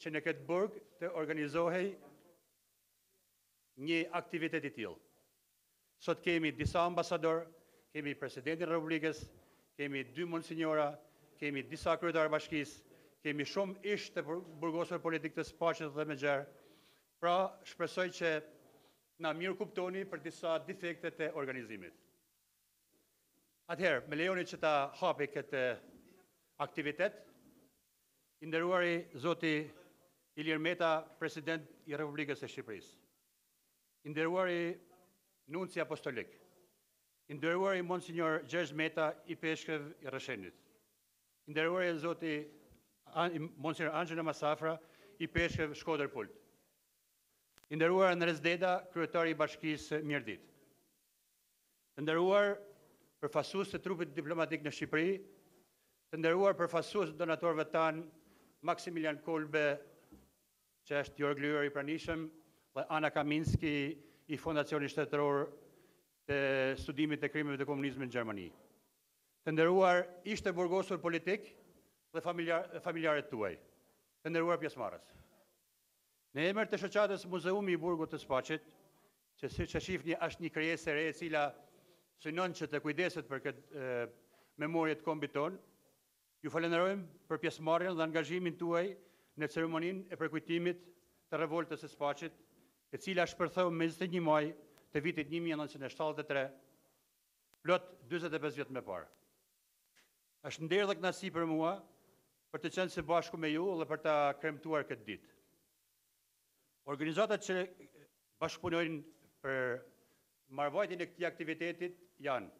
që në këtë burg të organizohej një aktivitet I tillë. Sot kemi disa ambasador, kemi presidentin e Republikës, kemi 2 monsinjora, kemi disa kryetarë bashkisë, kemi shumë ish të burgosur politik të Spaçit dhe me gjerë. Pra, shpresoj që na mirë kuptoni për disa defekte të organizimit. Atëherë, me lejoni që ta hapi këtë aktivitet, I nderuari zoti Ilir Meta, president I Republikës së Shqipërisë. I nderuari nunci apostolik. I nderuari monsinjor Gjergj Meta I Peshkëv I Rrëshenit. I nderuari zoti monsinjor Angela Masafra I Peshkëv Shkodër Pult. I nderuar Andres Deda, kryetari I Bashkisë Mirdit. Të nderuar përfaqësues të trupit diplomatik në Shqipëri, të nderuar përfaqësues të donatorëve tanë Maksimilian Kolbe, që është Jorg Lyer I pranishëm, dhe Ana Kaminski I Fondacionit Shtetëror të Studimit të Krimeve të Komunizmit në Gjermani. Të nderuar ishte burgosur politik dhe familjarët tuaj. Të nderuar pjesëmarrës. Në emër të shoqatës Muzeumi I Burgut të Spaçit, që siç e shihni është një krijesë e re e cila synon që të kujdeset për këtë memorie të kombit ton, ju falenderojmë për pjesëmarrjen dhe angazhimin tuaj në ceremoninë e përkujtimit të revoltës së Spaçit, e cila shpërtheu me 21 maj të vitit 1973, plot 45 vjet më parë. Është nder dhe kënaqësi për mua për të qenë së bashku me ju dhe për ta kremtuar këtë ditë. Organizatat që bashkëpunojnë për marrëvajtjen e këtij aktivitetit janë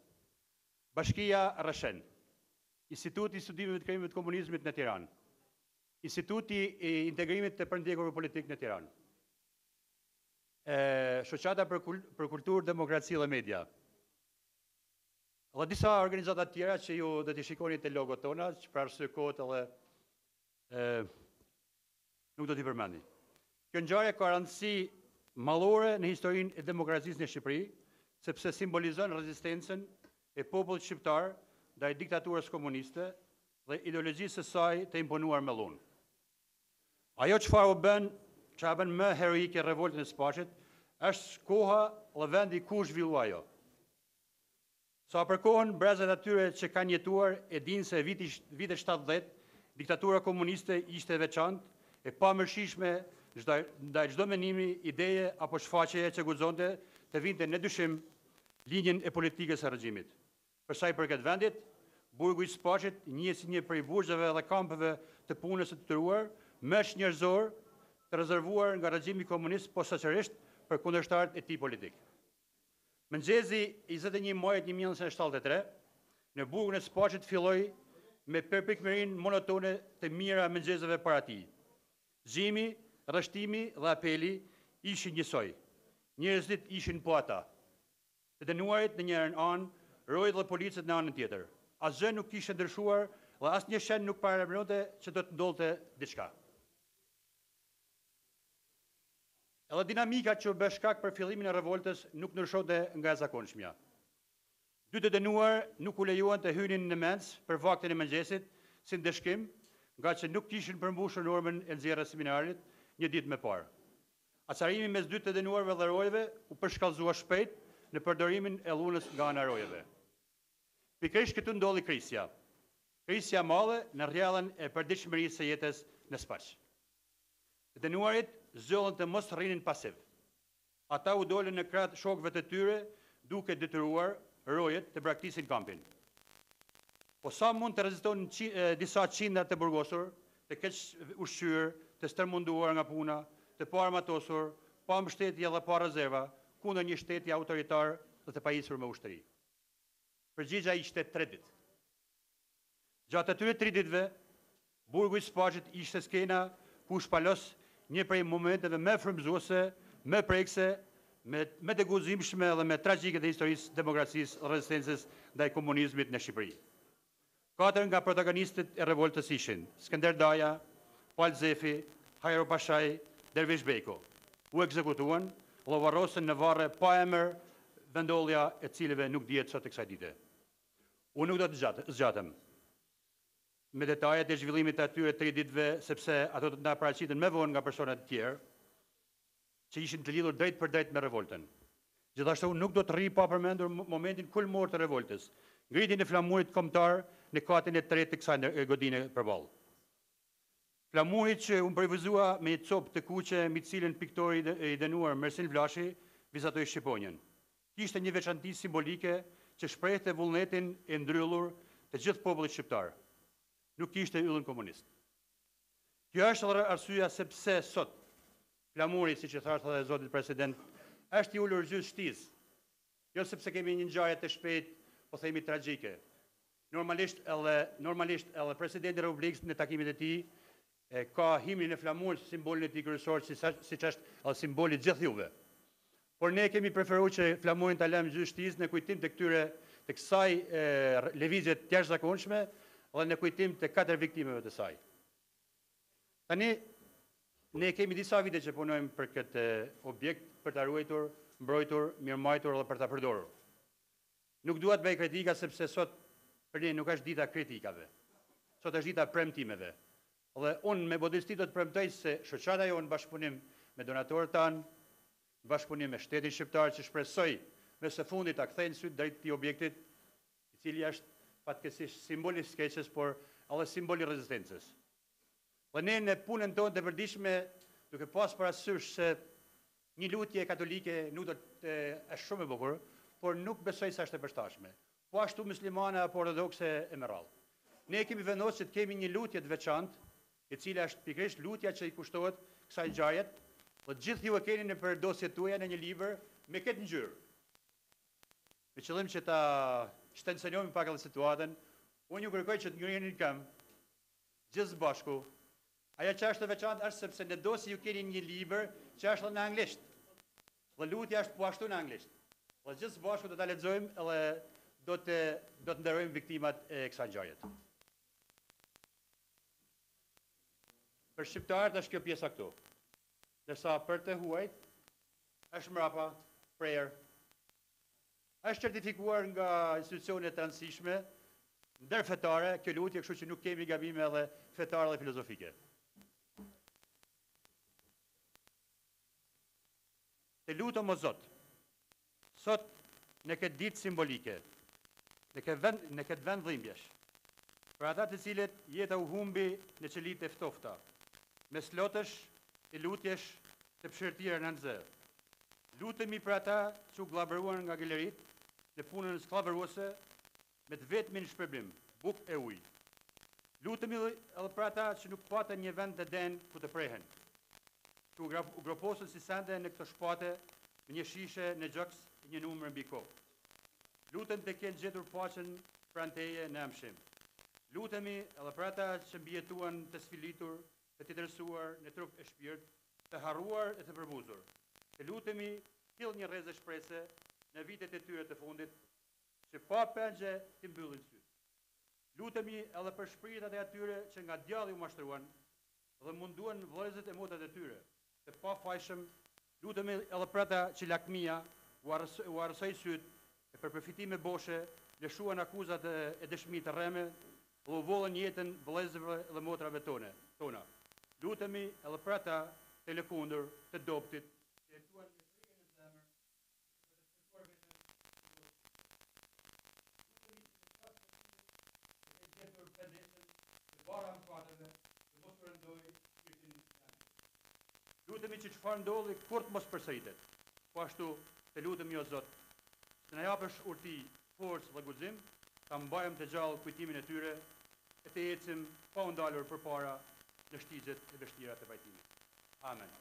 Bashkia Rrëshen, Instituti I Studimeve të Krimeve të Komunizmit në Tiranë, Instituti I Integrimit të Përndjekurve Politik në Tiranë, Shoqata për Kulturë, Demokraci dhe Media, dhe disa organizata tjera që ju do t'i shikoni të logo tona, që për arsye kohët edhe nuk do t'i përmendi. Kjo ngjarje ka rëndësi mallore në historinë e demokracisë në Shqipëri, sepse simbolizon rezistencën e popullit shqiptar ndaj diktaturës komuniste dhe ideologjisë së saj të imponuar me dhunë. Ajo çfarë bën më heroike revoltën e Spaçit, është koha dhe vendi ku zhvillua ajo. Sa për kohën, brezat atyre që kanë jetuar e dinë se vitet 70, diktatura komuniste ishte veçantë, e pamërshishme ndaj çdo menimi, ideje apo shfaqjeje që guxonte të vinte në dyshim linjën e politikës së regjimit. Për sa I përket vendit, burgu I Spaçit njihet si një prej burgjeve dhe kampeve të punës së detyruar, më njerëzor të rezervuar nga regjimi komunist posaçërisht për kundërshtarët e tij politik. Mëngjesi I 21 majit 1973, në burgun e Spaçit filloi me përpikmërinë monotone të mira mëngjeseve para tij. Zgjimi, rrështimi dhe apeli ishin njësoj. Njerëzit ishin po ata. Të dënuarit në njërin anë, rojët dhe policët në anën tjetër. Asgjë nuk kishte ndryshuar dhe asnjë shen nuk paralajmëronte që do të ndodhte diçka. Edhe dinamika që u bë shkak për fillimin e revoltës nuk ndryshonte nga e zakonshmja. 2 të dënuar nuk u lejuan të hynin në mens për vaktin e mëngjesit si ndëshkim, nga që nuk kishin përmbushur normën e nxjerrjes seminarit një ditë më parë. Acarimi mes 2 të dënuarve dhe rojeve u përshkallëzua shpejt në përdorimin e dhunës nga ana e rojeve. Pikërisht këtu ndodhi krisja. Krisja e madhe në rrjallën e përditshmërisë së jetës në Spaç. Të dënuarit zgjollën të mos rrinin pasiv. Ata u dolën në krah shokëve të tyre duke detyruar rojet të braktisin kampin. Po sa mund të rezistonin disa qindra të burgosur, të keq ushqyer, të stërmunduar nga puna, të pa armatosur, pa mbështetje dhe pa rezerva, kundër një shteti autoritar dhe të pajisur me ushtri. Përgjigja ishte 3 ditë. Gjatë atyre 3 ditëve, burgu I Spaçit ishte skena ku shpalos një prej momenteve më frymëzuese, më prekse, më të guzimshme dhe më tragjike të historisë demokracisë dhe rezistencës ndaj komunizmit në Shqipëri. 4 nga protagonistët e revoltës ishin Skënder Daja, Pal Zefi, Hajro Pashaj, Dervish Beko. U ekzekutuan dhe varrosën në varre pa emër, vendollja e cilëve nuk dihet sot e kësaj dite. Unë nuk do të zgjatem. me detajet e zhvillimit të atyre 3 ditëve, sepse ato të na paraqiten më vonë nga persona të tjerë që ishin të lidhur drejt për drejt me revoltën. Gjithashtu nuk do të rri pa përmendur momentin kulmor të revoltës, ngritjen e flamurit kombëtar në katin e tretë të kësaj godine përballë. Flamurit që u improvizua me një copë të kuqe mbi të cilën piktori i dënuar Mersin Vlashi vizatoi Shqiponjën. Kishte një veçanti simbolike që shprehte vullnetin e ndryllur të gjithë popullit shqiptar. Nuk kishte yllën komunist. Kjo është edhe arsyeja sepse sot flamuri, siç e thash edhe zoti president, është i ulur gjys shtizë. Jo sepse kemi një ngjarje të shpejtë, po themi tragjike. Normalisht edhe presidenti i Republikës në takimet e tij ka himnin e flamurit, simbolin e tij kryesor, siç është edhe simboli i gjithë juve. Por ne kemi preferuar që flamurin ta lëmë gjys shtizë në kujtim të kësaj lëvizje të jashtëzakonshme dhe në kujtim të 4 viktimeve të saj. Tani, ne kemi disa vite që punojmë për këtë objekt, për ta ruajtur, mbrojtur, mirëmbajtur dhe për ta përdorur. Nuk dua të bëj kritika sepse sot për ne nuk është dita kritikave. Sot është dita premtimeve. Dhe unë me modesti do të premtoj se shoqata jonë bashkëpunim me donatorët tanë, bashkëpunim me shtetin shqiptar që shpresoj me së fundit ta kthejnë syt drejt këtij objektit, i cili është fatkeqësisht simbol i skeqes, por edhe simbol i rezistencës. Dhe ne në punën tonë të përditshme, duke pas parasysh se një lutje katolike nuk do të është shumë e bukur, por nuk besoj se është e përshtatshme. Po ashtu muslimane apo ortodokse e me radhë. Ne kemi vendosur që të kemi një lutje të veçantë, e cila është pikërisht lutja që i kushtohet kësaj ngjarje, dhe gjithë ju e keni në përdosjet tuaja në një libër me këtë ngjyrë. Me qëllim që ta shtensionojmë pak edhe situatën, unë ju kërkoj që të ngrireni në këmbë, gjithë bashku. Ajo që është e veçantë është sepse në dosje ju keni një libër që është edhe në anglisht. Dhe lutja është po ashtu në anglisht. Dhe gjithë bashku do ta lexojmë edhe do të nderojmë viktimat e kësaj ngjarje. Për shqiptarët është kjo pjesa këtu. Ndërsa për të huajt është mbrapa prayer. Është certifikuar nga institucionet të rëndësishme ndërfetare kjo lutje, kështu që nuk kemi gabime edhe fetare dhe filozofike. Të lutem o Zot, sot në këtë ditë simbolike, në këtë vend dhimbjesh, për ata të cilët jeta u humbi në qelit e ftofta, mes lotësh e lutjesh të pëshërtira në nëzë. Lutemi për ata që u glabëruan nga galerit në punën skllavëruese me të vetmin shpërblim, bukë e ujë. Lutemi edhe për ata që nuk patën një vend të denë ku të prehen, që u groposën si sende në këto shpate, me një shishe në gjëks e një numër mbi kokë. Lutem të kenë gjetur paqen pranë teje në amshim. Lutemi edhe për ata që mbijetuan të sfilitur, të titërsuar në trup e shpirt, të harruar e të përbuzur. Të lutemi till një rrezë shprese në vitet e tyre të fundit, që pa pengje të mbyllin syt. Lutemi edhe për shpirtat e atyre që nga djalli u mashtruan dhe munduan vëllezërit e motrat e tyre, të pa fajshëm. Lutemi edhe për ata që lakmia u arrësoi syt e për përfitime boshe lëshuan akuzat e dëshmi të rreme dhe u vollën jetën vëllezërve dhe motrave tona. Lutemi edhe për ata të lëkundur, të doptit, që jetuan me frikën në zemër, për të shpërtuar vetëm. Lutemi që të gjetur pendesën, të bara në fatëve, të mos përëndoj shpirtin janë. Lutemi që çfarë ndodhi kur të mos përsëritet. Po ashtu të lutemi o Zot, të na japësh urti, forcë dhe guxim, ta mbajmë të gjallë kujtimin e tyre e të ecim pa u ndalur përpara në shtigjet e vështira të pajtimit. Amen.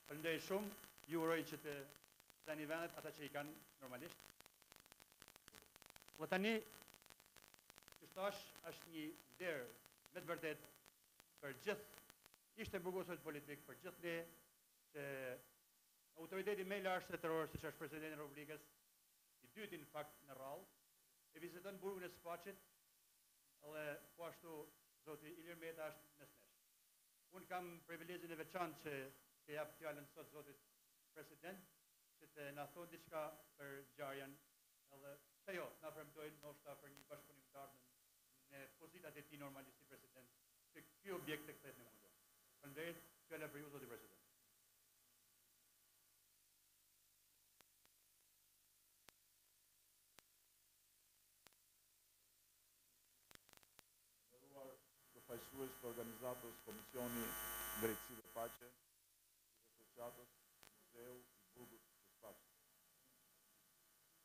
Faleminderit shumë, ju uroj që të tani vendet ata që i kanë normalisht. Dhe tani, që thash, është një derë me të vërtet për gjithë ishte burgosur politik, për gjithë ne që autoriteti më i lartë shtetëror, siç është presidenti i Republikës, i dyti në fakt në radhë, e viziton burgun e Spaçit, dhe po ashtu zoti Ilir Meta është mes nesh. Unë kam privilegjin e veçantë që të jap fjalën sot zotit president, që të na thonë diçka për ngjarjen, edhe pse jo, na premtojnë ndoshta për një bashkëpunim të ardhmen në pozitat e tij normalisht si president, se ky objekt të kthehet në muzeu. Prandaj, fjala për ju zoti president. Përfaqësues të organizatës Komisioni Drejtësi dhe Paqe, të shoqatës Muzeu i Burgut të Spaçit.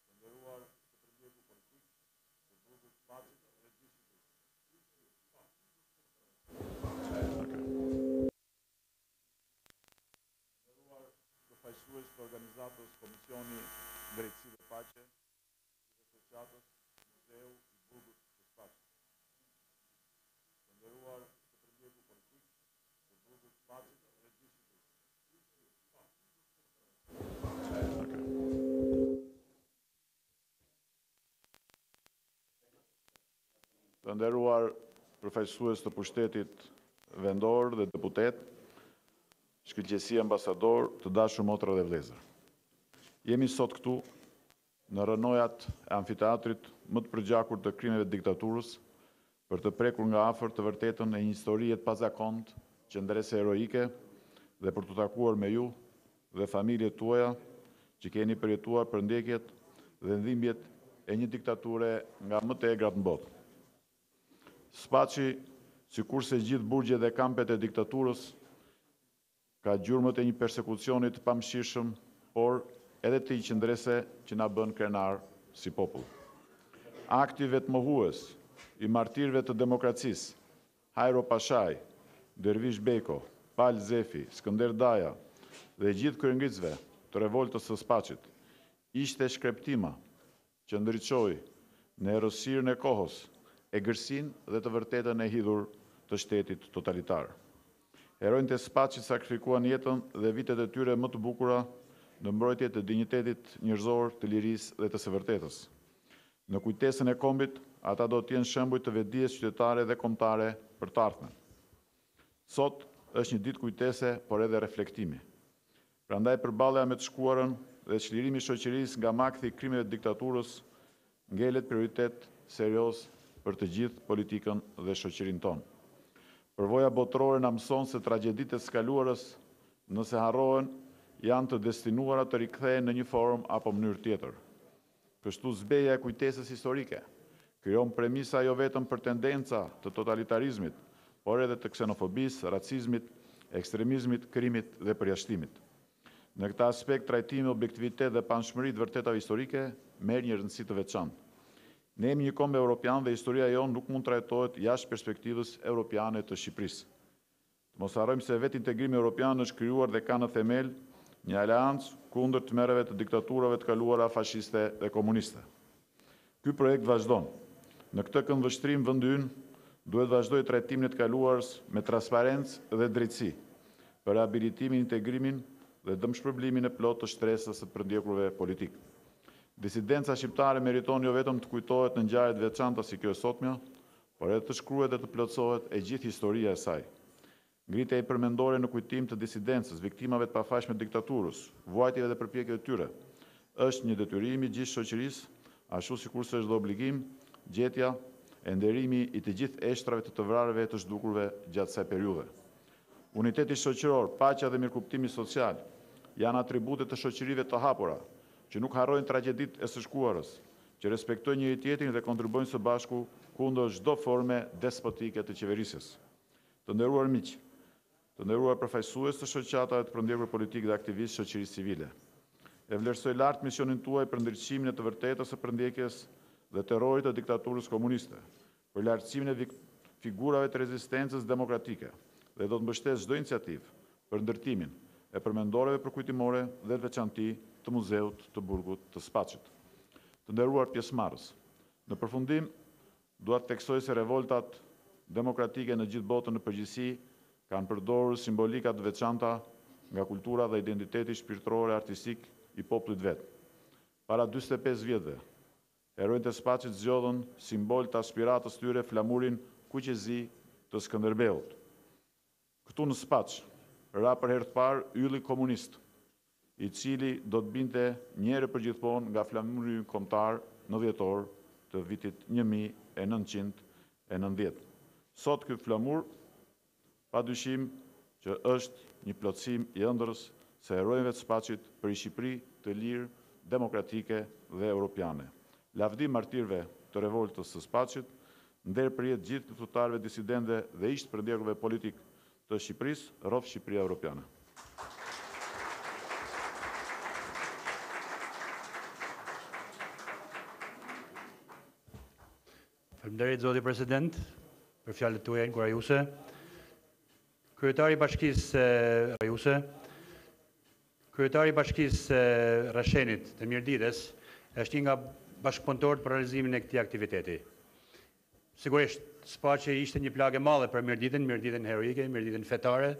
Të nderuar të përmbledhur politik të Burgut të Spaçit dhe gjithë nderuar përfaqësues të organizatës Komisioni Drejtësi dhe Paqe, të shoqatës Muzeu i Burgut të Spaçit. Të nderuar të përmbledhur politik të Burgut të Spaçit dhe gjithë Të nderuar përfaqësues të pushtetit vendor dhe deputet, shkëlqësi ambasador, të dashur motra dhe vëllezër. Jemi sot këtu në rënojat e amfiteatrit më të përgjakur të krimeve të diktaturës për të prekur nga afër të vërtetën e një historie të pazakontë, qëndrese heroike dhe për të takuar me ju dhe familjet tuaja që keni përjetuar përndekjet dhe dhimbjet e një diktature nga më të egrat në botë. Spaçi, sikurse gjithë burgjet dhe kampet e diktaturës, ka gjurmët e një persekucioni të pamëshirshëm, por edhe të një qëndrese që na bën krenar si popull. Akti vetmohues i martirëve të demokracisë, Hajro Pashaj, Dervish Beko, Pal Zefi, Skënder Daja dhe gjithë kryengritësve të revoltës së Spaçit, ishte shkreptima që ndriçoi në errësirën e kohës, egërsinë dhe të vërtetën e hidhur të shtetit totalitar. Heronjtë e Spaçit sakrifikuan jetën dhe vitet e tyre më të bukura në mbrojtje të dinjitetit njerëzor, të lirisë dhe të së vërtetës. Në kujtesën e kombit, ata do të jenë shembuj të vetdijes qytetare dhe kombëtare për të ardhmen. Sot është një ditë kujtese, por edhe reflektimi. Prandaj përballja me të shkuarën dhe çlirimi i shoqërisë nga makthi i krimeve të diktaturës ngelet prioritet serioz për të gjithë politikën dhe shoqërinë tonë. Përvoja botërore na mëson se tragjeditë e skaluarës, nëse harrohen, janë të destinuara të rikthehen në një formë apo mënyrë tjetër. Kështu zbeja e kujtesës historike krijon premisa jo vetëm për tendenca të totalitarizmit, por edhe të ksenofobisë, racizmit, ekstremizmit, krimit dhe përjashtimit. Në këtë aspekt, trajtimi, objektivitet dhe paanshmëri të vërtetave historike merr një rëndësi të veçantë. Ne jemi një kombë europian dhe historia jonë nuk mund trajtohet jashtë perspektivës europiane të Shqipërisë. Mos harrojmë se vetë integrimi europian është krijuar dhe ka në themel një aleancë kundër tmerrave të diktaturave të kaluara fashiste dhe komuniste. Ky projekt vazhdon. Në këtë këndvështrim vendi ynë duhet vazhdojë trajtimin e të kaluarës me transparencë dhe drejtësi për rehabilitimin, integrimin dhe dëmshpërblimin e plotë të shtresës së përndjekurve politik. Disidenca shqiptare meriton jo vetëm të kujtohet në ngjarje të veçanta si kjo e sotmja, por edhe të shkruhet dhe të plotësohet e gjithë historia e saj. Ngritja e përmendore në kujtim të disidencës, viktimave të pafajshme të diktaturës, vuajtjeve dhe përpjekjeve të tyre, është një detyrim i gjithë shoqërisë, ashtu sikurse është dhe obligim gjetja e nderimi i të gjithë eshtrave të vrarëve të zhdukurve gjatë kësaj periudhe. Uniteti shoqëror, paqja dhe mirëkuptimi social janë atribute të shoqërive të hapura, që nuk harrojnë tragjeditë e së shkuarës, që respektojnë njëri tjetrin dhe kontribuojnë së bashku kundër çdo forme despotike të qeverisjes. Të nderuar miq, të nderuar përfaqësues të shoqatave të përndjekur politik dhe aktivistë shoqërisë civile. E vlerësoj lart misionin tuaj për ndriçimin e të vërtetës së përndjekjes dhe terrorit të diktaturës komuniste, për lartësimin e figurave të rezistencës demokratike dhe do të mbështes çdo iniciativë për ndërtimin e përmendoreve përkujtimore dhe të veçanti të Muzeut të Burgut të Spaçit. Të nderuar pjesëmarrës, në përfundim dua të theksoj se revoltat demokratike në gjithë botën në përgjithësi kanë përdorur simbolika të veçanta nga kultura dhe identiteti shpirtëror e artistik i popullit vet. Para 45 vjetëve, heronjtë e Spaçit zgjodhën simbol të aspiratës tyre flamurin kuqezi të Skënderbeut. Këtu në Spaç, ra për herë të parë ylli komunist, i cili do të binte njëherë përgjithmonë nga flamuri kombëtar në dhjetor të vitit 1989. 2019. Sot ky flamur, padyshim që është një plotësim i ëndrrës së herojëve të Spaçit për një Shqipëri të lirë, demokratike dhe europiane. Lavdi martirëve të revoltës së Spaçit, nder përjet gjithë të tutarëve disidente dhe ish përndjekurve politik të Shqipërisë, rrof Shqipëria europiane. Faleminderit zoti president për fjalët tuaja inkurajuese. Kryetari i Bashkisë Rajuse, Kryetari i Bashkisë Rashenit të Mirdites është një nga bashkëpunëtorët për realizimin e këtij aktiviteti. Sigurisht, Spaçi ishte një plagë e madhe për Mirditën heroike, Mirditën fetare,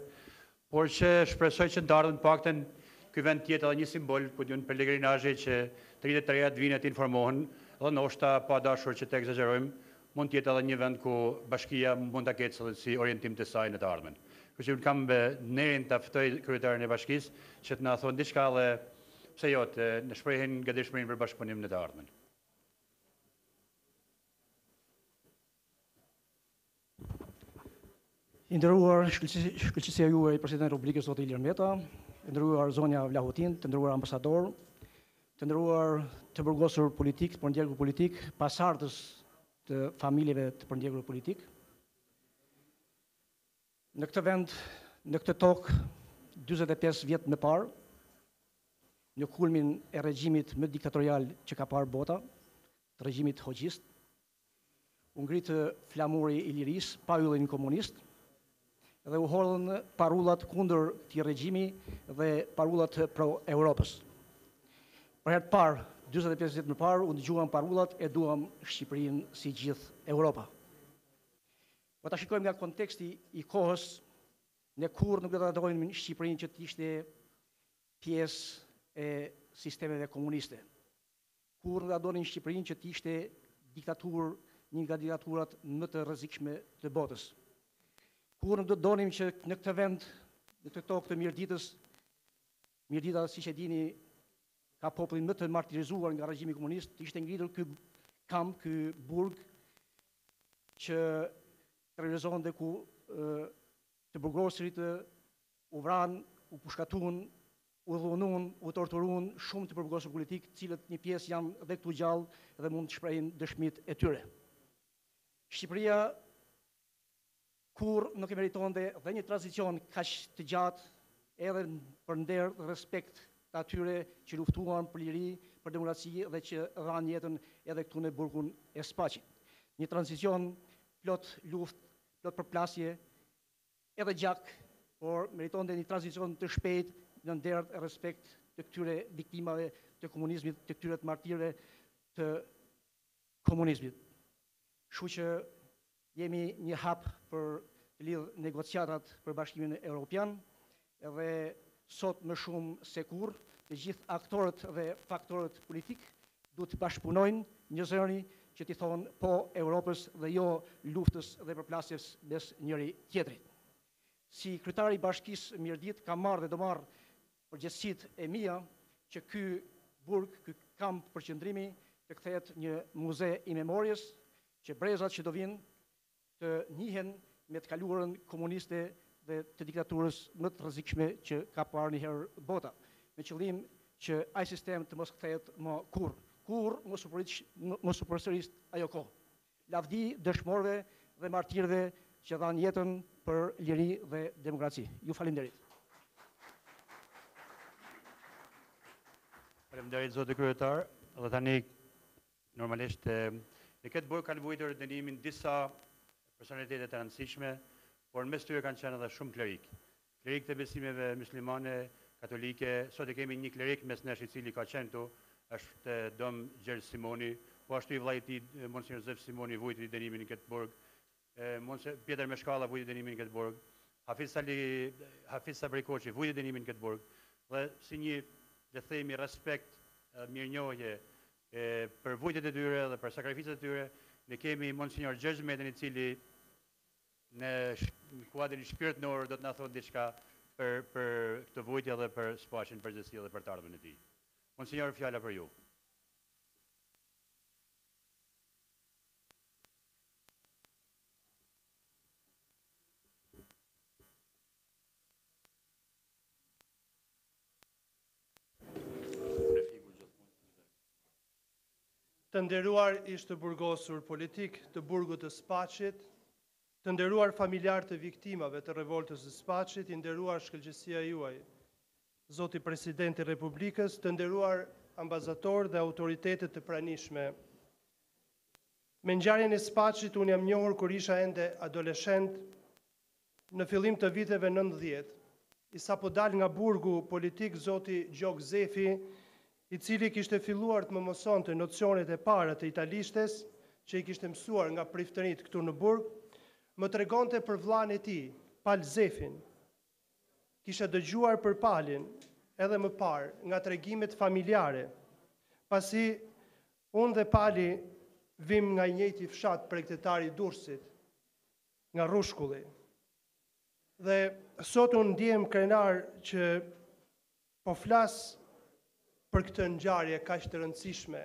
por që shpresoj që të ardhmen paktën ky vend tjetë edhe një simbol për pelegrinazhe që të rinjtë të reja të vinë të informohen, dhe ndoshta pa dashur që të egzagerojmë, mund të jetë edhe një vend ku bashkia mund ta ketë edhe si orientim të saj në të ardhmen. Kështu që unë kam nerin ta ftoj kryetarin e bashkisë që të na thonë diçka dhe pse jo në shprehin gatishmërinë për bashkëpunim në të ardhmen. I nderuar shkëlqësia juaj president e Republikës zoti Ilir Meta, të nderuar zonja Vlahutin, të nderuar ambasador, të nderuar të burgosur politik, të përndjekur politik, pasardhës të familjeve të përndjekur politik. Në këtë vend, në këtë tokë, 45 vjet më parë, në kulmin e regjimit më diktatorial që ka parë bota, të regjimit hoxhist, u ngritë flamuri i lirisë pa yllin komunist, dhe u hodhën parullat kundër këtij regjimi dhe parullat pro-Europës. Për herë të parë, 45 vjet më parë, u dëgjuan parullat e duam Shqipërinë si gjithë Europa. Po ta shikojmë nga konteksti i kohës, ne kurrë nuk do ta dojmë Shqipërinë që të ishte pjesë e sistemeve komuniste. Kurrë nuk do donin Shqipërinë që të ishte diktaturë, një nga diktaturat më të rrezikshme të botës. Kurrë nuk do donim që në këtë vend, në këtë tokë të Mirditës, Mirdita, siç e dini, ka popullin më të martirizuar nga regjimi komunist, ishte ngritur ky kamp, ky burg që terrorizonte ku të burgosërit u vran, u pushkatuan, u dhunuan, u torturuan shumë të burgosur politik, të cilët një pjesë janë edhe këtu gjallë dhe mund të shprehin dëshmitë e tyre. Shqipëria kur nuk e meritonte dhe një tranzicion kaq të gjatë edhe për nder dhe respekt të atyre që luftuan për liri, për demokraci dhe që dhanë jetën edhe këtu në burgun e Spaçit. Një tranzicion plot luftë, plot përplasje, edhe gjak, por meritonte një tranzicion të shpejt në nder e respekt të këtyre viktimave të komunizmit, të këtyre të martirëve të komunizmit. Kështu që jemi një hap për të lidhur negociatat për Bashkimin Evropian, edhe sot më shumë se kurrë, të gjithë aktorët dhe faktorët politik duhet të bashkëpunojnë një zëri që t'i thonë po Europës dhe jo luftës dhe përplasjes mes njëri tjetrit. Si kryetari i Bashkisë Mirdit kam marrë dhe do marrë përgjegjësitë e mia që ky burg, ky kamp përqendrimi të kthehet një muze i memorjes, që brezat që do vinë të njihen me të kaluarën komuniste dhe të diktaturës më të rrezikshme që ka parë njëherë bota, me qëllim që ai sistem të mos kthehet më kurrë mos u përsëris ajo kohë. Lavdi dëshmorëve dhe martirëve që dhanë jetën për liri dhe demokraci. Ju falenderit. Faleminderit zoti kryetar, dhe tani normalisht në këtë burg kanë vuajtur dënimin disa personalitetet të rëndësishme, por mes tyre kanë qenë edhe shumë klerik. Klerik të besimeve muslimane, katolike, sot e kemi një klerik mes nesh i cili ka qenë tu, është Dom Gjergj Simoni, po ashtu i vllai i tij Monsinjor Zef Simoni vujti dënimin në këtë burg, Pjetër Meshkalla vujti dënimin në këtë burg, Hafiz Sabri Koçi vujti dënimin në këtë burg, dhe si një, le të themi, respekt, mirënjohje për vujtjet e tyre dhe për sakrificat e tyre, ne kemi Monsinjor Gjergj Metën, i cili në kuadrin shpirtëror do të na thotë diçka për këtë vujtje dhe për Spaçin përgjithësi dhe për të ardhmen e tij. Monsinjor, fjala për ju. Të nderuar ish të burgosur politik të burgut të Spaçit, të nderuar familjar të viktimave të revoltës së Spaçit, i nderuar shkëlqësia juaj, Zoti Presidenti i Republikës, të nderuar ambasador dhe autoritetet të pranishme. Me ngjarjen e Spaçit unë jam njohur kur isha ende adoleshent në fillim të viteve 90, i sapo dal nga burgu politik Zoti Gjok Zefi, i cili kishte filluar të më mësonte nocionet e para të italishtes, që i kishte mësuar nga priftërinjt këtu në burg, më tregonte për vllain e tij, Pal Zefin. Kisha dëgjuar për Palin edhe më parë nga tregimet familjare, pasi unë dhe Pali vim nga i njëjti fshat pregtetari i Durrësit, nga Rushkulli. Dhe sot unë ndjem krenar që po flas për këtë ngjarje kaq të rëndësishme,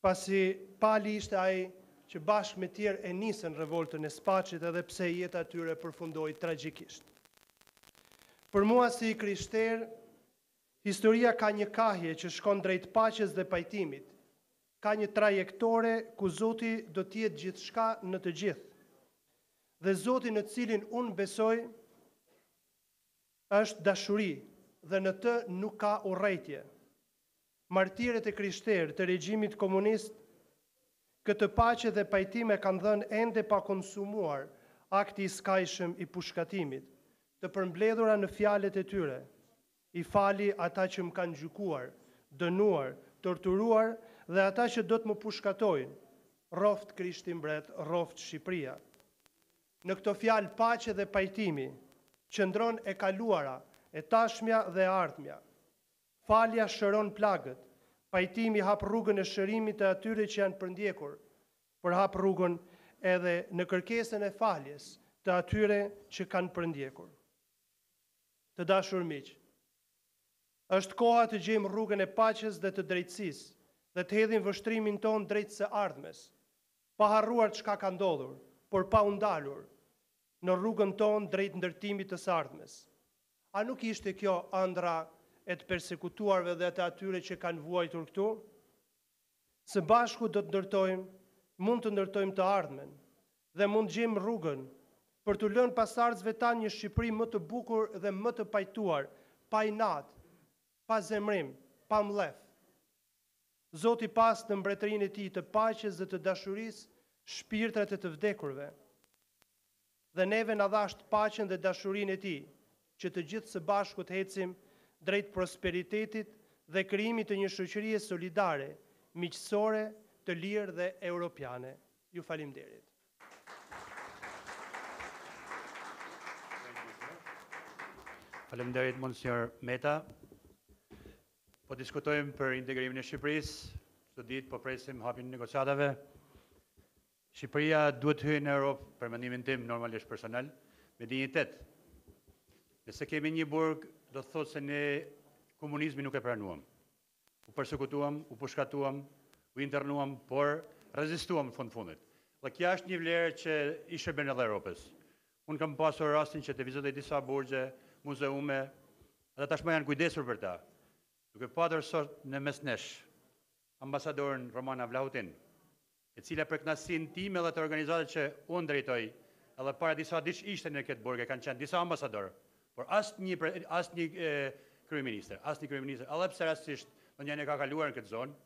pasi Pali ishte ai që bashkë me tjerë e nisën revoltën e Spaçit edhe pse jeta e tyre përfundoi tragjikisht. Për mua si i krishter, historia ka një kahje që shkon drejt paqes dhe pajtimit, ka një trajektore ku Zoti do të jetë gjithçka në të gjithë. Dhe Zoti në cilin unë besoj është dashuri dhe në të nuk ka urrëtie. Martirët e krishterë të regjimit komunist këtë paqe dhe pajtime kanë dhënë ende pa konsumuar akti i skajshëm i pushkatimit, të përmbledhura në fjalët e tyre. I fali ata që më kanë gjykuar, dënuar, torturuar dhe ata që do të më pushkatojnë, roft Krishti mbret, roft Shqipëria. Në këto fjalë paqe dhe pajtimi qëndron e kaluara, e tashmja dhe ardhmja. Falja shëron plagët, pajtimi hap rrugën e shërimit të atyre që janë përndjekur, por hap rrugën edhe në kërkesën e faljes të atyre që kanë përndjekur. Të dashur miq, është koha të gjejmë rrugën e paqes dhe të drejtësisë dhe të hedhim vështrimin ton drejt së ardhmes, pa harruar çka ka ndodhur, por pa u ndalur në rrugën ton drejt ndërtimit të së ardhmes. A nuk ishte kjo ëndra e të persekutuarve dhe të atyre që kanë vuajtur këtu? Së bashku do të ndërtojmë, mund të ndërtojmë të ardhmen dhe mund të gjejmë rrugën për të lënë pasardhësve tanë një Shqipëri më të bukur dhe më të pajtuar, pa inat, pa zemrim, pa mlef. Zoti pas në mbretërinë e tij të paqes dhe të dashurisë shpirtrat e të vdekurve. Dhe neve na dhasht paqen dhe dashurinë e tij, që të gjithë së bashku të ecim drejt prosperitetit dhe krijimit të një shoqërie solidare, miqësore, të lirë dhe europiane. Ju faleminderit. Faleminderit, Monsignor Meta. Po diskutojmë për integrimin e Shqipërisë, çdo ditë po presim hapjen e negociatave. Shqipëria duhet të hyjë në Europë, për mendimin tim normalisht personal, me dinjitet. Nëse kemi një burg, do të thotë se ne komunizmi nuk e pranuam. U persekutuam, u pushkatuam, u internuam, por rezistuam në fundit. Dhe kja është një vlerë që i shërben edhe Europës. Unë kam pasur rastin që të vizitoj disa burgje, muzeume, dhe tashmë janë kujdesur për ta. Duke patur sot në mes nesh ambasadorin Romana Vlahutin, e cila për kënaqësinë time dhe të organizatës që unë drejtoj, edhe para disa ditë ishte në këtë burg, kanë qenë disa ambasadorë, por asnjë kryeministër, edhe pse rastisht ndonjëherë ka kaluar në këtë zonë,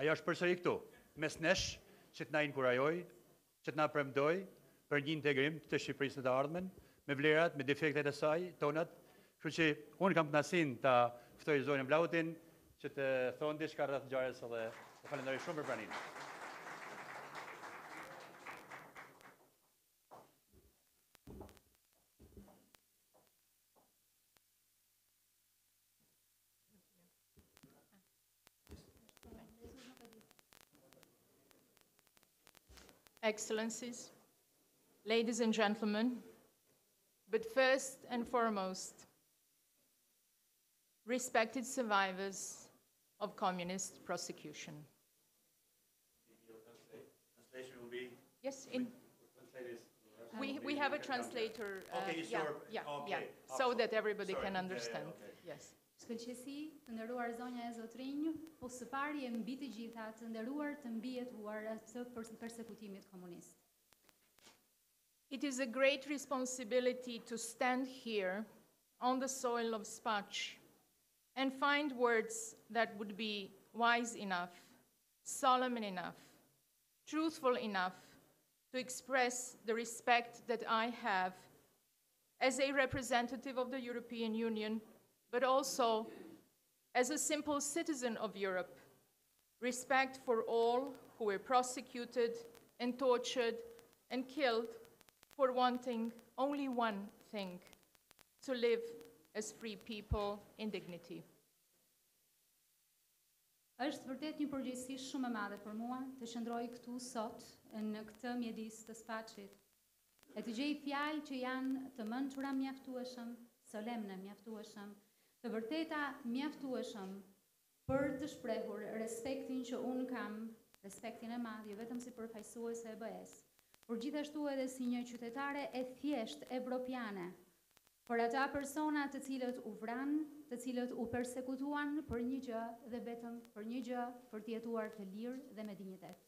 ajo është përsëri këtu, mes nesh, që të na inkurajoj, që të na premtoj për një integrim të Shqipërisë në të ardhmen, me vlerat, me defektet e saj, tonat, kështu që unë kam kënaqësinë ta ftoj zonën Vlahutin që të thonë diçka rreth ngjarjes edhe të falenderoj shumë për pranimin. Excellencies, ladies and gentlemen, but first and foremost, respected survivors of communist prosecution. Translation will be? Yes, we have a translator. Okay, yeah, sure. yeah, Okay. yeah, so that everybody Sorry. can understand. Okay. Yes. Shkëlqësi, të nderuar zonja e Zotrinj, po së pari e mbi të gjitha të nderuar të mbijetuar të persekutimit komunist. It is a great responsibility to stand here on the soil of Spaçit and find words that would be wise enough, solemn enough, truthful enough to express the respect that I have as a representative of the European Union, but also as a simple citizen of Europe, respect for all who were prosecuted and tortured and killed for wanting only one thing, to live as free people in dignity. Është vërtet një përgjegjësi shumë e madhe për mua të qëndroj këtu sot në këtë mjedis të Spaçit. E të gjej fjalë që janë të mençura mjaftueshëm, solemne mjaftueshëm, të vërteta mjaftueshëm për të shprehur respektin që unë kam, respektin e madh, jo vetëm si përfaqësuese e BE-s, por gjithashtu edhe si një qytetare e thjesht evropiane, për ata persona të cilët u vranë, të cilët u persekutuan për një gjë dhe vetëm për një gjë, për të jetuar të lirë dhe me dinjitet.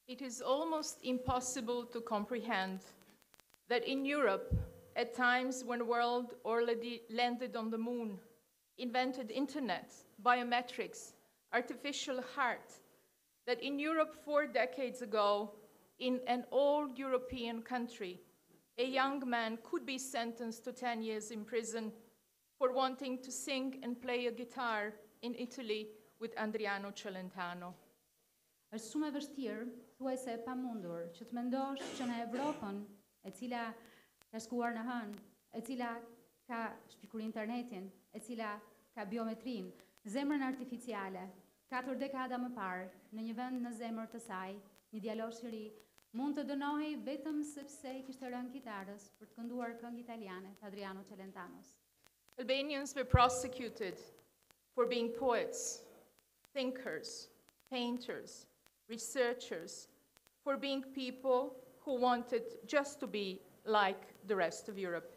It is almost impossible to comprehend that in Europe, at times when world already landed on the moon, invented internet, biometrics, artificial heart, that in Europe 4 decades ago, in an old European country, a young man could be sentenced to 10 years in prison for wanting to sing and play a guitar in Italy with Adriano Celentano. Është shumë e vështirë, thuajse e pamundur, që të mendosh që në Evropën, e cila ka shkuar në hënë, e cila ka shpikur internetin, e cila ka biometrin, zemrën artificiale, 4 dekada më parë, në një vend në zemër të saj, një djalosh i ri, mund të dënohej vetëm sepse kishte rënë kitarës për të kënduar këngë italiane të Adriano Celentanos. Albanians were prosecuted for being poets, thinkers, painters, researchers, for being people who wanted just to be like the rest of Europe.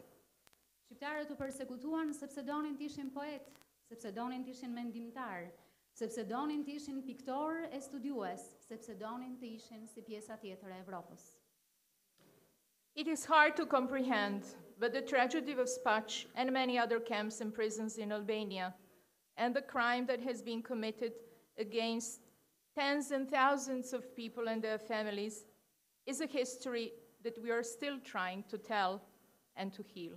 Shqiptarët u persekutuan sepse donin të ishin poet, sepse donin të ishin mendimtar, sepse donin të ishin piktor e studiues, sepse donin të ishin si pjesa tjetër e Evropës. It is hard to comprehend, but the tragedy of Spaçit and many other camps and prisons in Albania, and the crime that has been committed against tens and thousands of people and their families, is a history that we are still trying to tell and to heal.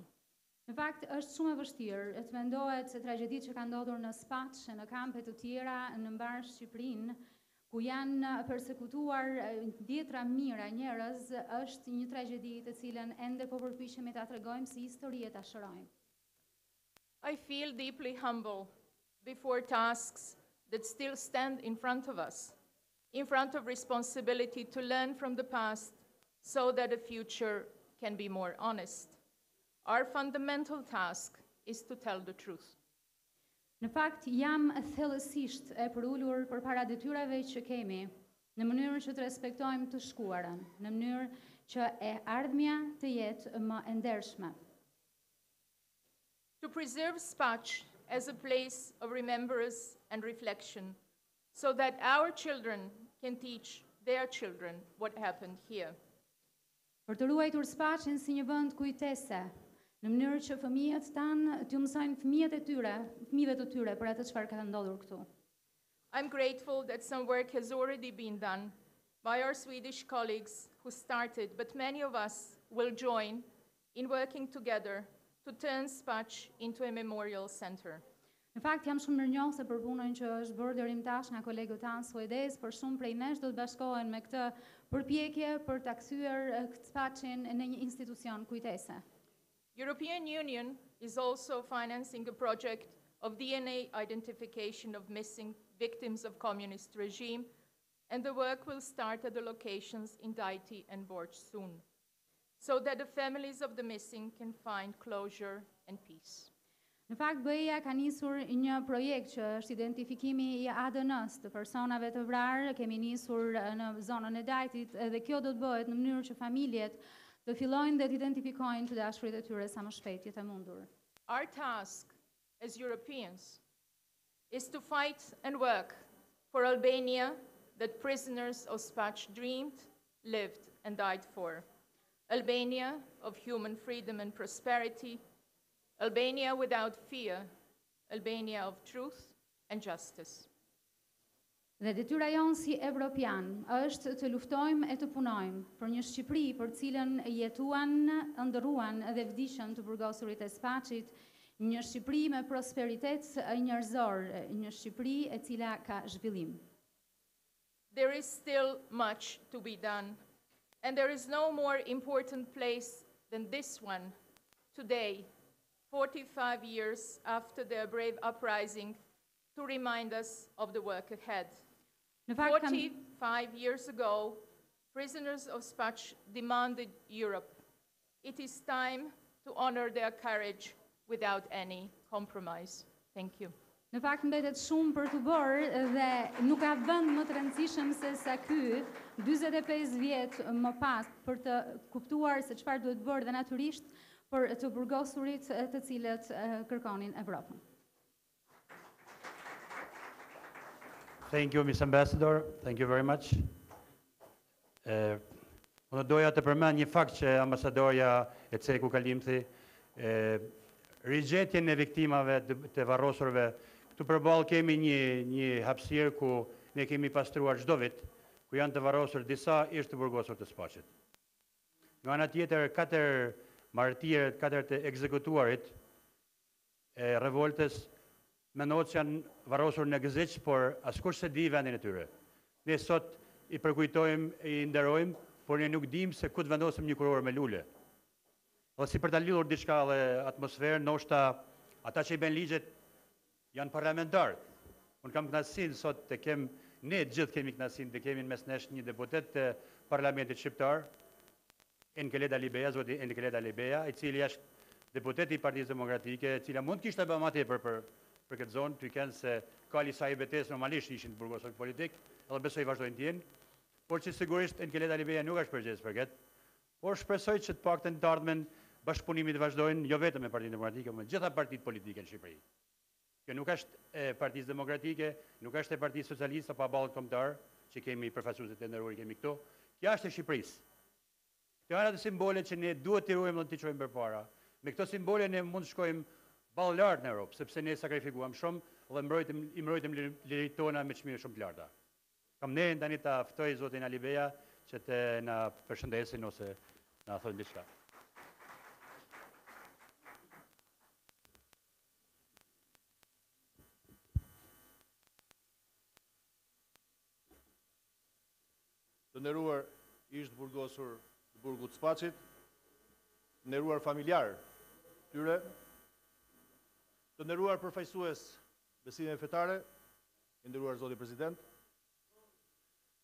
Në fakt, është shumë e vështirë të mendohet se tragjeditë që ka ndodhur në Spaçit e në kampe të tjera në mbar Shqipërinë, ku janë persekutuar dhjetra mijëra njerëz, është një tragjedi të cilën ende po përpiqemi ta tregojmë si histori e ta shërojmë. I feel deeply humble before tasks that still stand in front of us, in front of responsibility to learn from the past so that the future can be more honest. Our fundamental task is to tell the truth. Në fakt, jam thellësisht e përulur përpara detyrave që kemi, në mënyrë që të respektojmë të shkuarën, në mënyrë që e ardhmja të jetë më e ndershme. To preserve Spaçit as a place of remembrance and reflection, so that our children can teach their children what happened here. Për të ruajtur Spaçin si një vend kujtese, në mënyrë që fëmijët tanë t'ju mësojnë fëmijëve të tyre për atë çfarë ka ndodhur këtu. I'm grateful that some work has already been done by our Swedish colleagues who started, but many of us will join in working together to turn Spaçit into a memorial center. Në fakt, jam shumë mirënjohëse për punën që është bërë deri më tash nga kolegët tanë suedez, por shumë prej nesh do të bashkohen me këtë përpjekje për ta kthyer Spaçin në një institucion kujtese. European Union is also financing a project of DNA identification of missing victims of communist regime, and the work will start at the locations in Dajti and Borç soon, so that the families of the missing can find closure and peace. Në fakt, BE-ja ka nisur një projekt që është identifikimi i ADN-s të personave të vrarë, kemi nisur në zonën e Dajtit, dhe kjo do të bëhet në mënyrë që familjet të fillojnë dhe të identifikojnë të dashurit e tyre sa më shpejt jetë e mundur. Our task as Europeans is to fight and work for Albania that prisoners of Spaç dreamed, lived, and died for. Albania of human freedom and prosperity, Albania without fear, Albania of truth and justice. Dhe detyra jonë si evropian është të luftojmë e të punojmë për një Shqipëri për cilën jetuan, ndërruan dhe vdishën të burgosurit e Spaçit, një Shqipëri me prosperitet njerëzor, një Shqipëri e cila ka zhvillim. There is still much to be done, and there is no more important place than this one, today, 45 years after their brave uprising, to remind us of the work ahead. 45 years ago, prisoners of Spaç demanded Europe. It is time to honor their courage without any compromise. Thank you. Në fakt mbetet shumë për të bërë dhe nuk ka vend më të rëndësishëm se sa ky, 45 vjet më pas për të kuptuar se çfarë duhet bërë dhe natyrisht për të burgosurit të cilët kërkonin Evropën. Thank you, Ms. Ambassador. Thank you very much. Unë doja të përmend një fakt që ambasadorja e Ceku Kalimthi, rigjetjen e viktimave të varrosurve. Këtu përballë kemi një hapësirë ku ne kemi pastruar çdo vit, ku janë të varrosur disa ish të burgosur të Spaçit. Nga ana tjetër, 4 martirët, 4 të ekzekutuarit e revoltës menohet që janë varrosur në Gëziç, por askush se di vendin e tyre. Ne sot i përkujtojmë, i nderojmë, por ne nuk dimë se ku të vendosim një kurorë me lule. Dhe si për ta lidhur diçka dhe atmosferën, ndoshta ata që i bën ligjet janë parlamentarë. Unë kam kënaqësinë sot të kem, ne gjithë kemi kënaqësinë të kemi mes nesh një deputet të Parlamentit Shqiptar, Enkeleda Libeja, zoti Enkeleda Libeja, i cili është deputeti i Partisë Demokratike, e cila mund kishte bërë më tepër për këtë zonë, ty kënë se ka lisa i betes normalisht ishin të burgosur politik, edhe besoj vazhdojnë t'jenë, por që sigurisht Enkeleda Libeja nuk është përgjegjës për këtë, por shpresoj që të paktën të ardhmen bashkëpunimit vazhdojnë, jo vetëm me Partinë Demokratike, me gjitha partitë politike në Shqipëri. Kjo nuk është e Partisë Demokratike, nuk është e Partisë Socialiste apo ballët kombëtar, që kemi përfaqësuesit e nderuar kemi këtu. Kjo është e Shqipërisë. Kjo janë ato simbole që ne duhet t'i ruajmë dhe t'i çojmë përpara. Me këto simbole ne mund të shkojmë ballë lart në Europë, sepse ne sakrifikuam shumë dhe i mbrojtëm liritë tona me çmime shumë të larta. Kam ne tani ta ftoj zotin Alibeja që të na përshëndesin ose na thonë diçka. Të nderuar ish burgosur të burgut Spaçit, të nderuar familjar tyre, të nderuar përfaqësues besimeve fetare, i nderuar zoti president,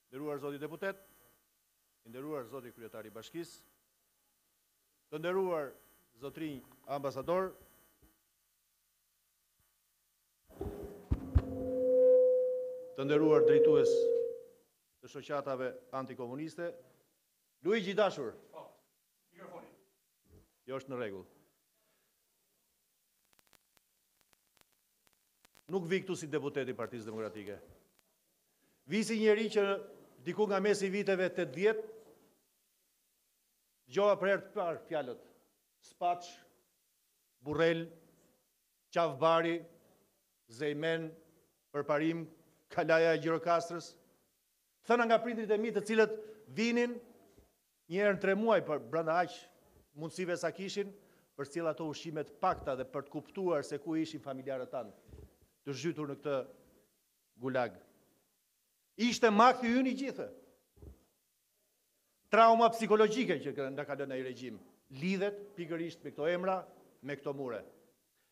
nderuar zoti deputet, i nderuar zoti kryetari i bashkisë, të nderuar zotrinj ambasador, të nderuar drejtues të shoqatave antikomuniste, Luigi dashur. Mikrofoni. Jo, është në rregull. Nuk vi këtu si deputet i Partisë Demokratike. Vi si njeri që diku nga mesi viteve 80, dëgjova për herë të parë fjalët Spaç, Burrell, Qavbari, Zejmen, Përparim, Kalaja e Gjirokastrës, thëna nga prindrit e mi të cilët vinin një herë në 3 muaj për brenda aq mundësive sa kishin për sjell ato ushqimet pakta dhe për të kuptuar se ku ishin familjarët tanë të zhytur në këtë gulag. Ishte makthi ynë i gjithë. Trauma psikologjike që nga ka lënë ai regjim lidhet pikërisht me këto emra, me këto mure.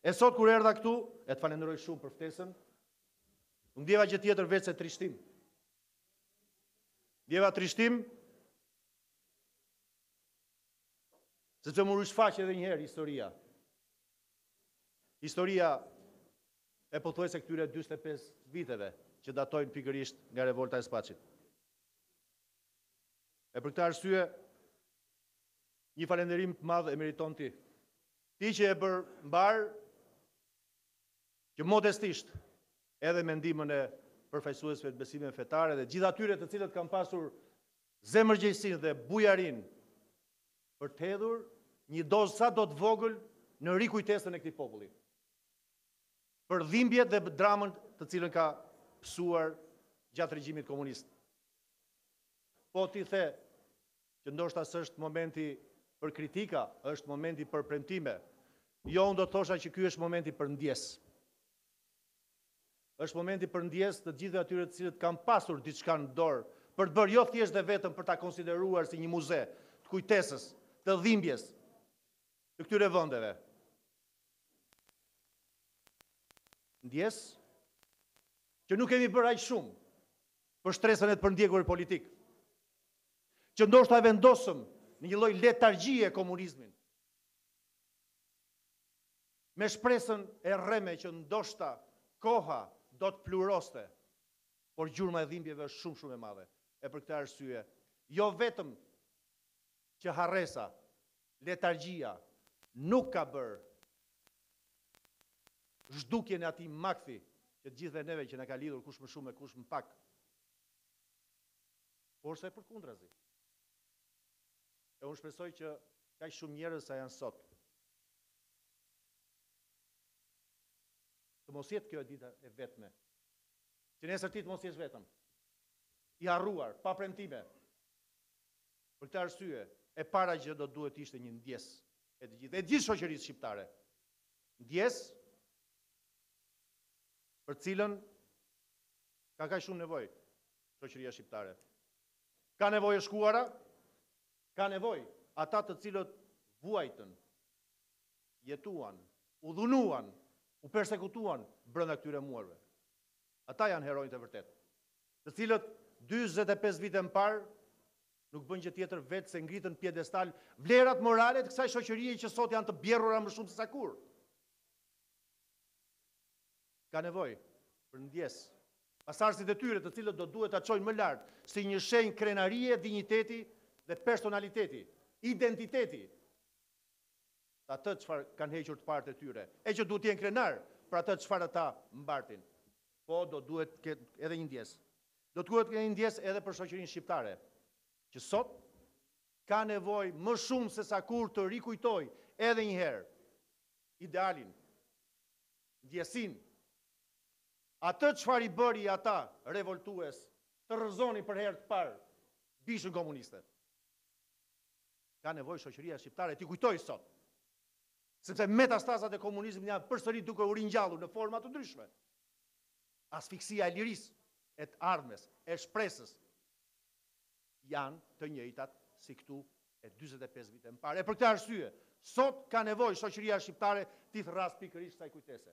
E sot kur erdha këtu, e të falenderoj shumë për ftesën, nuk ndjeva gjë tjetër veç se trishtim. Ndjeva trishtim sepse më rishfaq edhe një herë historia. Historia e pothuajse këtyre 45 viteve që datojnë pikërisht nga revolta e Spaçit. E për këtë arsye, një falënderim të madh e meriton ti. Ti që e bër mbar që modestisht, edhe me ndihmën e përfaqësuesve të besimeve fetare dhe gjithë atyre të cilët kanë pasur zemërgjegjësinë dhe bujarin për të hedhur një dozë sa do të vogël në rikujtesën e këtij populli. Për dhimbjet dhe dramën të cilën ka pësuar gjatë regjimit komunist. Po ti the që ndoshta s'është momenti për kritika, është momenti për premtime. Jo, unë do të thosha që ky është momenti për ndjes. Është momenti për ndjes të gjithë atyre të cilët kanë pasur diçka në dorë, për të bërë jo thjesht dhe vetëm për ta konsideruar si një muze të kujtesës, të dhimbjes të këtyre vendeve. Ndjes që nuk kemi bërë aq shumë për shtresën e të përndjekur politik. Që ndoshta e vendosëm në një lloj letargjie komunizmin. Me shpresën e rreme që ndoshta koha do të pluroste, por gjurma e dhimbjeve është shumë e madhe. E për këtë arsye, jo vetëm që harresa, letargjia nuk ka bërë zhdukjen e atij makthi që të gjithëve neve që na ka lidhur kush më shumë e kush më pak. Por se përkundrazi. E unë shpresoj që kaq shumë njerëz sa janë sot të mos jetë kjo e dita e vetme. Që nesër ti të mos jesh vetëm. I harruar, pa premtime. Për këtë arsye, e para që do duhet ishte një ndjes e të gjithë shoqërisë shqiptare. Ndjes për cilën ka kaq shumë nevojë shoqëria shqiptare. Ka nevojë shkuara, ka nevojë ata të cilët vuajtën, jetuan, u dhunuan, u persekutuan brenda këtyre muarve. Ata janë heronjtë e vërtet, të cilët 45 vite më parë nuk bën gjë tjetër vetë se ngritën pjedestal vlerat morale të kësaj shoqërie që sot janë të bjerrura më shumë se sa kur. Ka nevojë për ndjes pasardhësit e tyre të cilët do duhet ta çojnë më lart si një shenjë krenarie, dinjiteti dhe personaliteti, identiteti. Atë çfarë kanë hequr të partë e tyre, e që duhet të jenë krenar për atë çfarë ata mbartin. Po do duhet edhe një ndjes. Do të duhet një ndjes edhe për shoqërinë shqiptare, që sot ka nevojë më shumë se sa kur të rikujtoj edhe një herë idealin, ndjesin, atë çfarë i bëri ata revoltues të rrëzoni për herë të parë bishën komuniste. Ka nevojë shoqëria shqiptare t'i kujtoj sot. Sepse metastazat e komunizmit janë përsëri duke u ringjallur në forma të ndryshme. Asfiksia e lirisë, e të ardhmes, e shpresës janë të njëjtat si këtu e 45 vite më parë. E për këtë arsye, sot ka nevojë shoqëria shqiptare t'i thras pikërisht kësaj kujtese.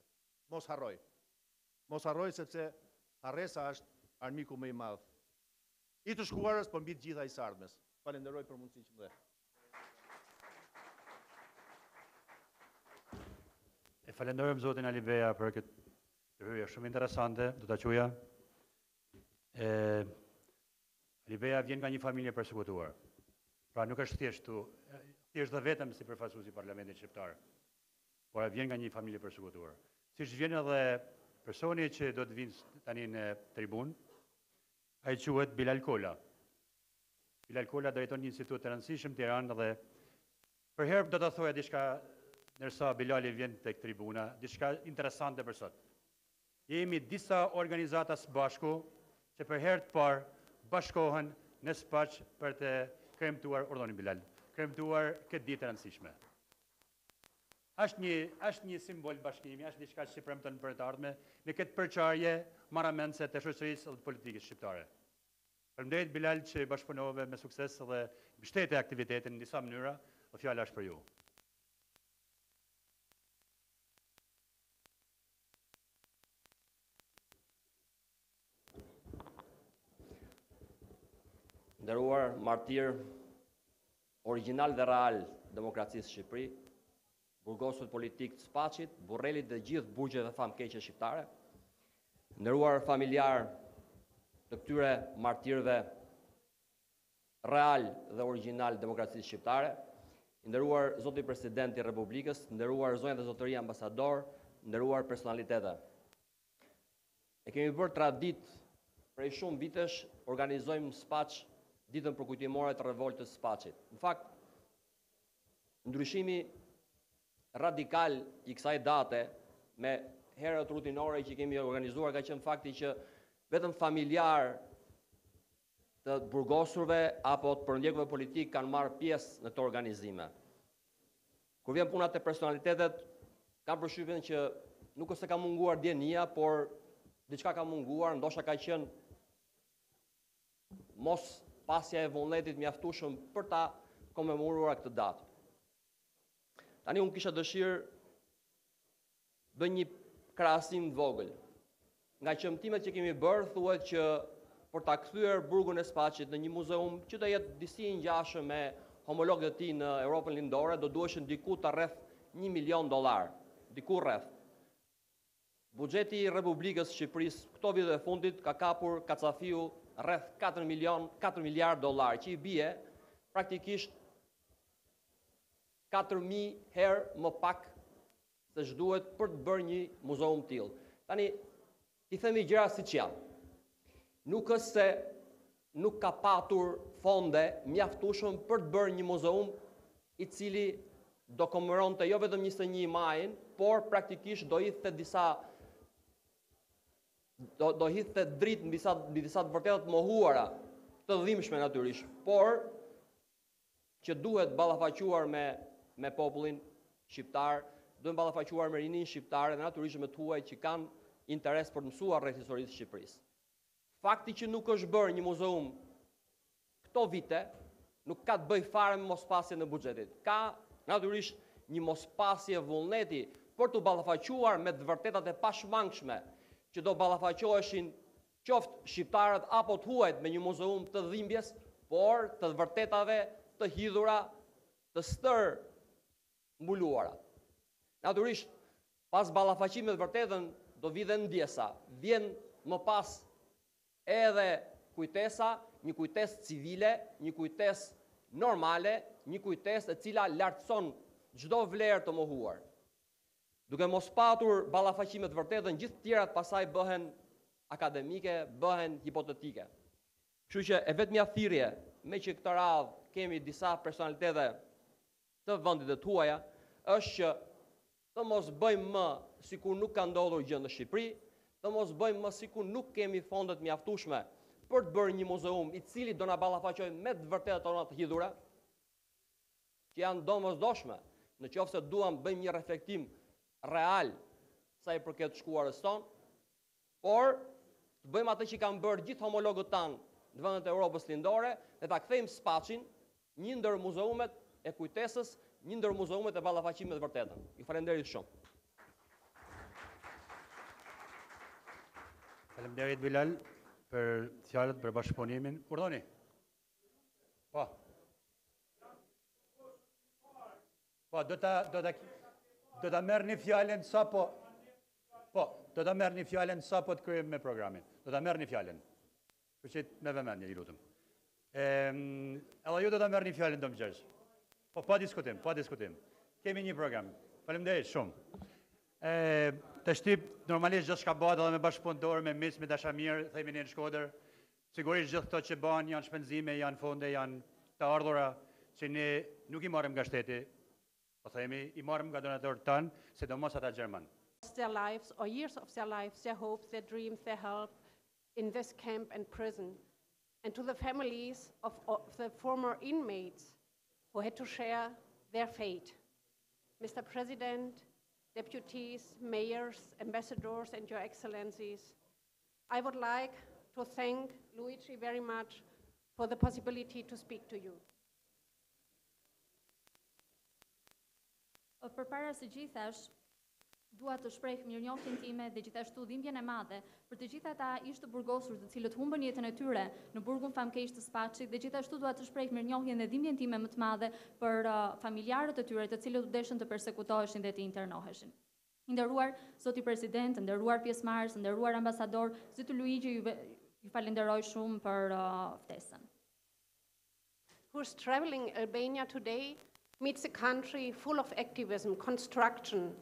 Mos harroj. Mos harroj sepse harresa është armiku më i madh i të shkuarës, por mbi të gjitha i së ardhmes. Falenderoj për mundësinë që më dhe. E falenderojmë zotin Alibeja për këtë hyrje shumë interesante, do ta quaja. Alibeja vjen nga një familje persekutuar. Pra nuk është thjesht dhe vetëm si përfaqësues i Parlamentit shqiptar, por vjen nga një familje persekutuar. Siç vjen edhe personi që do të vinë tani në tribun, ai quhet Bilal Kola. Bilal Kola drejton një institut të rëndësishëm në Tiranë dhe për herë do ta thoja diçka ndërsa Bilali vjen tek tribuna, diçka interesante për sot. Jemi disa organizata së bashku që për herë të parë bashkohen në Spaç për të kremtuar, ordonin Bilal, kremtuar këtë ditë e rëndësishme. Është një simbol bashkimi, është diçka që premton për të ardhme në këtë përçarje marramendse të shoqërisë dhe politikës shqiptare. Faleminderit Bilal që bashkëpunove me sukses dhe mbështete aktivitetin në disa mënyra, dhe fjala është për ju. Nderuar martir original dhe real demokracisë Shqipëri, burgosët politik të Spaçit, burrelit dhe gjithë burgjet dhe famkeqe shqiptare, nderuar familjar të këtyre martirëve real dhe original demokracisë shqiptare, nderuar zoti presidenti i Republikës, nderuar zonja dhe zotëri ambasador, nderuar personalitete. E kemi bërë tradit prej shumë vitesh organizojmë Spaç ditën përkujtimore të revoltës Spaçit. Në fakt, ndryshimi radikal i kësaj date me herët rutinore që kemi organizuar ka qenë fakti që vetëm familjar të burgosurve apo të përndjekëve politik kanë marrë pjesë në këto organizime. Kur vjen puna te personalitetet, kam përshtypjen që nuk është se ka munguar dienia, por diçka ka munguar, ndoshta ka qenë mos pasja e vullnetit mjaftueshëm për ta komemoruar këtë datë. Tani unë kisha dëshirë bëj një krahasim të vogël. Nga qëmtimet që kemi bërë, thuhet që për ta kthyer burgun e Spaçit në një muzeum që do jetë disi i ngjashëm me homologët e tij në Europën lindore, do duheshin diku të rreth $1 milion, diku rreth. Buxheti i Republikës së Shqipërisë këto vite e fundit ka kapur kacafiu rreth $4 miliard, që i bie praktikisht 4.000 herë më pak se ç'duhet për të bërë një muzeum tillë. Tani, i themi gjëra siç janë. Nuk është se nuk ka patur fonde mjaftueshëm për të bërë një muzeum i cili do komemoronte jo vetëm 21 majin, por praktikisht do hidhte do hidhte dritë mbi disa të vërteta të mohuara, të dhimbshme natyrisht, por që duhet ballafaquar me popullin shqiptar, duhet ballafaquar me rinin shqiptare dhe natyrisht me të huaj që kanë interes për të mësuar rreth historisë së Shqipërisë. Fakti që nuk është bërë një muzeum këto vite, nuk ka të bëjë fare me mospasje në buxhetit. Ka natyrisht një mospasje vullneti për të ballafaquar me të vërtetat e pashmangshme që do ballafaqoheshin qoftë shqiptarët apo të huajt me një muzeum të dhimbjes, por të vërtetave të hidhura, të stër mbuluara. Natyrisht, pas ballafaqimit të vërtetën do vi dhe ndjesa. Vjen më pas edhe kujtesa, një kujtesë civile, një kujtesë normale, një kujtesë e cila lartëson çdo vlerë të mohuar. Duke mos patur ballafaqimet të vërtetën, gjithë tjerat pasaj bëhen akademike, bëhen hipotetike. Kështu që e vetmja thirrje, me që këtë radhë kemi disa personalitete të vendit të huaja, është që të mos bëjmë më sikur nuk ka ndodhur gjë në Shqipëri, të mos bëjmë më sikur nuk kemi fondet mjaftueshme për të bërë një muzeum i cili do na ballafaqojë me të vërtetat tona të hidhura, që janë domosdoshme, në qoftë se duam bëjmë një reflektim real sa i përket shkuarës tonë, por të bëjmë atë që kanë bërë gjithë homologët tanë në vendet e Europës lindore dhe ta kthejmë Spaçin një ndër muzeumet e kujtesës, një ndër muzeumet e ballafaqimit të vërtetën. Ju falenderit shumë. Faleminderit Bilal për fjalët, për bashkëpunimin. Urdhoni. Po. Po, do ta merrni fjalën sapo. Po, do ta merrni fjalën sapo të kryejmë me programin. Do ta merrni fjalën. Përçet me vëmendje, i lutem. Edhe ju do ta merrni fjalën domethënë. Po, pa diskutim. Kemi një program. Faleminderit shumë. Të shtyp, normalisht gjithë shka bëhet edhe me bashkëpunëtorë, me mis, me dashamirë, themi në Shkodër. Sigurisht gjithë këto që bëhen janë shpenzime, janë fonde, janë të ardhura që ne nuk i marrim nga shteti, po themi, i marrim nga donatorët tanë, sidomos ata gjerman. Their lives, or years of their lives, their hopes, their dreams, their help in this camp and prison. And to the families of the former inmates who had to share their fate. Mr. President, deputies, mayors, ambassadors, and your excellencies, I would like to thank Luigi very much for the possibility to speak to you. Përpara së gjithash, dua të shpreh mirënjohjen time dhe gjithashtu dhimbjen e madhe për të gjithë ata ishte burgosur të cilët humbën jetën e tyre në burgun famkeq të Spaçit dhe gjithashtu dua të shpreh mirënjohjen dhe dhimbjen time më të madhe për familjarët e tyre të cilët u deshën të përsekutoheshin dhe të internoheshin. I nderuar zoti president, nderuar pjesëmarrës, nderuar ambasador, zoti Luigi ju falenderoj shumë për ftesën. Who's traveling Albania today meets a country full of activism, construction,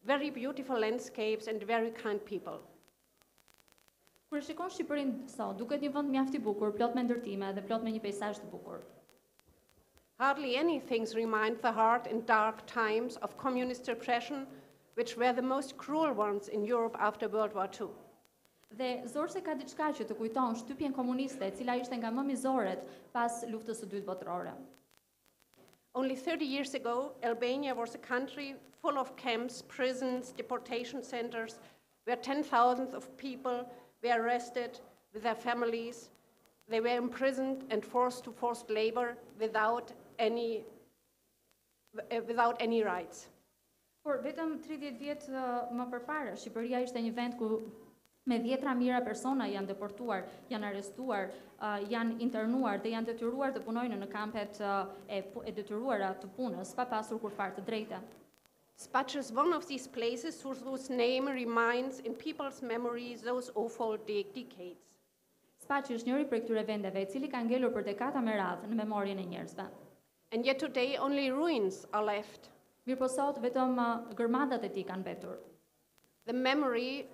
very beautiful landscapes and very kind people. Kur shikon Shqipërinë sot, duket një vend mjaft I bukur, plot me ndërtime dhe plot me një peizazh të bukur. Hardly any things remind the heart in dark times of communist repression, which were the most cruel ones in Europe after World War II. Dhe zorse ka diçka që të kujton shtypjen komuniste, e cila ishte nga më mizoret pas luftës së dytë botërore. Only 30 years ago, Albania was a country full of camps, prisons, deportation centers, where 10,000 of people were arrested with their families. They were imprisoned and forced to forced labor without any rights. Por vetëm 30 vjet më përpara, Shqipëria ishte një vend ku me dhjetra mijëra persona janë deportuar, janë arrestuar, janë internuar dhe janë detyruar të punojnë në kampet e detyruara të punës, pa pasur kur fare të drejta. Spaçit is one of these places whose name reminds in people's memories those awful decades. Spaçi është njëri prej këtyre vendeve I cili ka ngelur për dekada me radhë në memorien e njerëzve. And yet today only ruins are left. Mirë po sot vetëm gërmandat e tij kanë mbetur. The memory